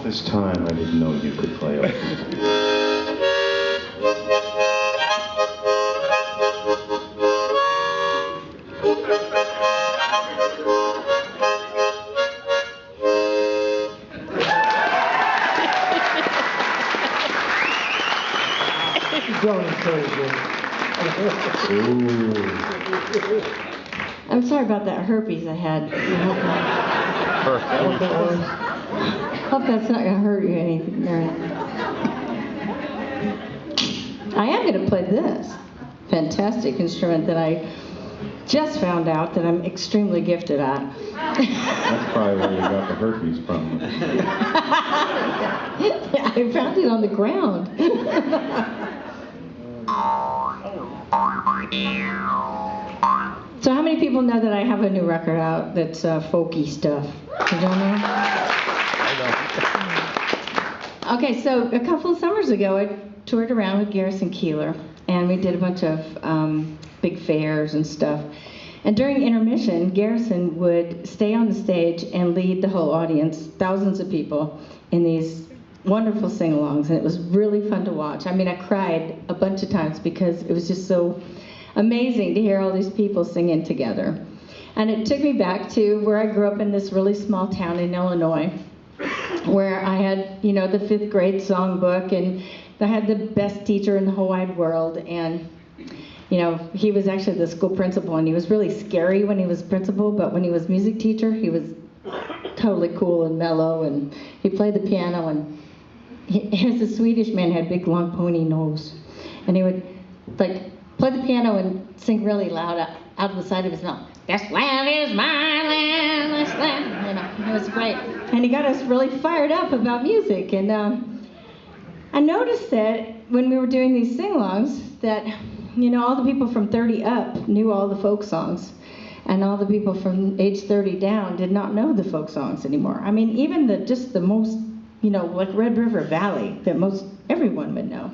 this time I didn't know you could play it. Going crazy. I'm sorry about that herpes I had. Hope that's not going to hurt you anything. I am going to play this fantastic instrument that I just found out that I'm extremely gifted at. That's probably where you got the herpes from. Yeah, I found it on the ground. So how many people know that I have a new record out that's folky stuff? You don't know? Okay, so a couple of summers ago, I toured around with Garrison Keillor, and we did a bunch of big fairs and stuff. And during intermission, Garrison would stay on the stage and lead the whole audience, thousands of people, in these wonderful sing-alongs, and it was really fun to watch. I mean, I cried a bunch of times because it was just so amazing to hear all these people singing together. And it took me back to where I grew up in this really small town in Illinois, where I had, you know, the 5th grade songbook, and I had the best teacher in the whole wide world. And, you know, he was actually the school principal, and he was really scary when he was principal, but when he was music teacher, he was totally cool and mellow, and he played the piano, and he was a Swedish man, had a big long pony nose, and he would like play the piano and sing really loud out of the side of his mouth. This land is my land, this land. You know, it was great, and he got us really fired up about music. And I noticed that when we were doing these sing-alongs, that, you know, all the people from 30 up knew all the folk songs, and all the people from age 30 down did not know the folk songs anymore. I mean, even just the most, you know, like Red River Valley, that most everyone would know.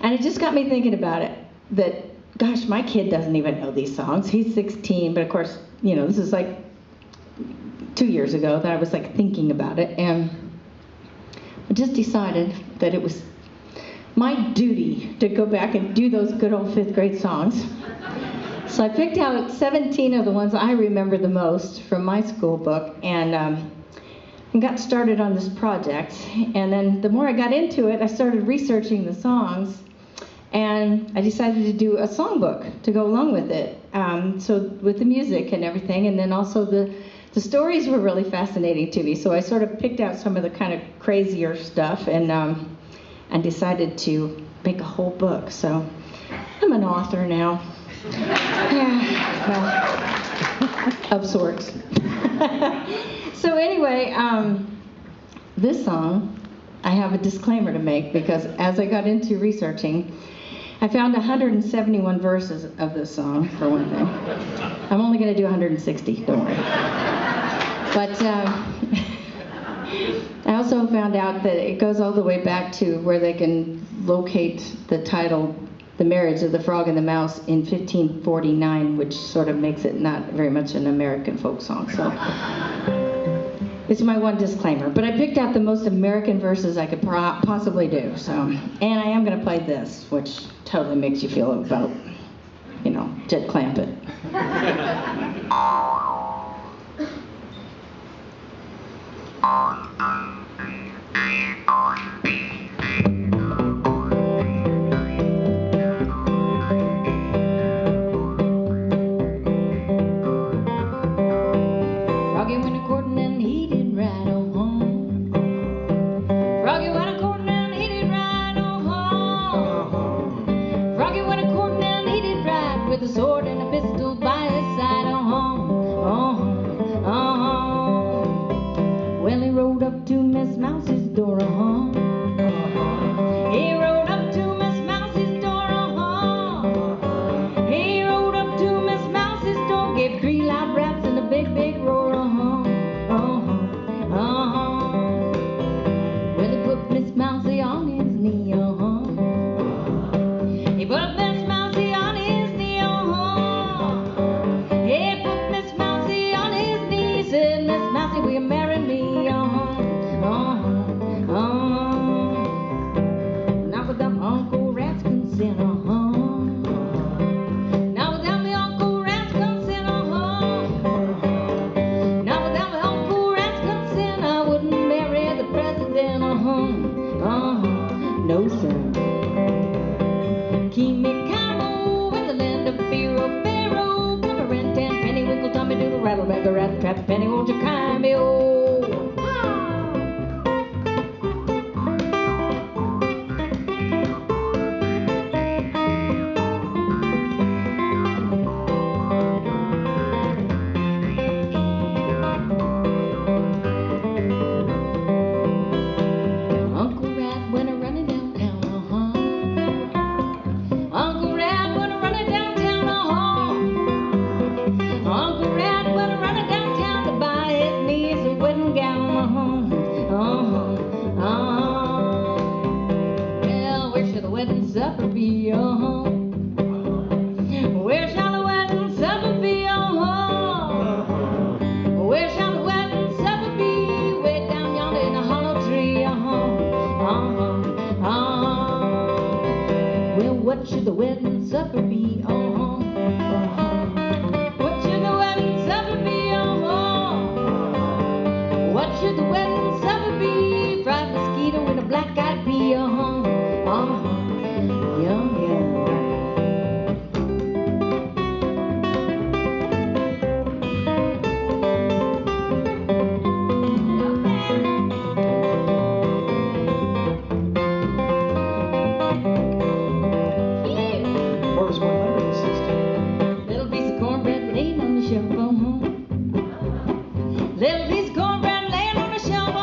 And it just got me thinking about it, that, gosh, my kid doesn't even know these songs. He's 16, but of course, you know, this is like 2 years ago that I was like thinking about it, and I just decided that it was my duty to go back and do those good old 5th grade songs. So I picked out 17 of the ones I remember the most from my school book, and got started on this project. And then the more I got into it, I started researching the songs, and I decided to do a songbook to go along with it. So with the music and everything, and then also the stories were really fascinating to me. So I sort of picked out some of the kind of crazier stuff, and decided to make a whole book. So I'm an author now. Yeah, well, of sorts. So anyway, this song, I have a disclaimer to make, because as I got into researching, I found 171 verses of this song, for one thing. I'm only going to do 160, don't worry. But I also found out that it goes all the way back to where they can locate the title, The Marriage of the Frog and the Mouse, in 1549, which sort of makes it not very much an American folk song. So it's my one disclaimer. But I picked out the most American verses I could possibly do. So, and I am going to play this, which totally makes you feel about, you know, Jed Clampett. Froggy went a-courtin' and he did right on home. Froggy went a-courtin' and he did right on home. Froggy went a-courtin' and he did right, with a sword and a pistol by his side on home. Well, he rode up to Miss Mouse's door, He rode up to Miss Mouse's door, He rode up to Miss Mouse's door, gave 3 loud raps and a big, big roar, Well, he put Miss Mousy on his knee, He put Miss Mousy on his knee, He put Miss Mousy on his knee, said, Miss Mousy, will you marry me, gal, well, where should the wedding supper be, where shall the wedding supper be, where shall the wedding supper be, way down yonder in a hollow tree, well, what should the wedding supper be, what should the wedding supper be, what should the wedding supper be, fried mosquito with a black-eyed pea, yeah, yeah. Verse 160. Little piece of cornbread laying on the shelf, little piece of cornbread laying on the shelf,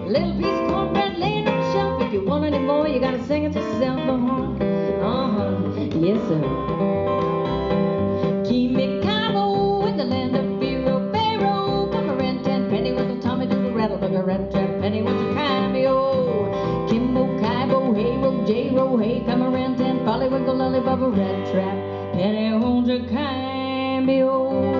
little piece of cornbread laying on the shelf. If you want any more, you gotta sing it yourself, yes sir. Keep me Cabo in the land of Pharaoh, come a rent and penny with a Tommy do the rattle, but a rat trap penny with a cameo. Kimbo, Kaibo, hey ro, J ro, hey, come a rent and Polly wiggle lollipop a rat trap penny holds a cameo.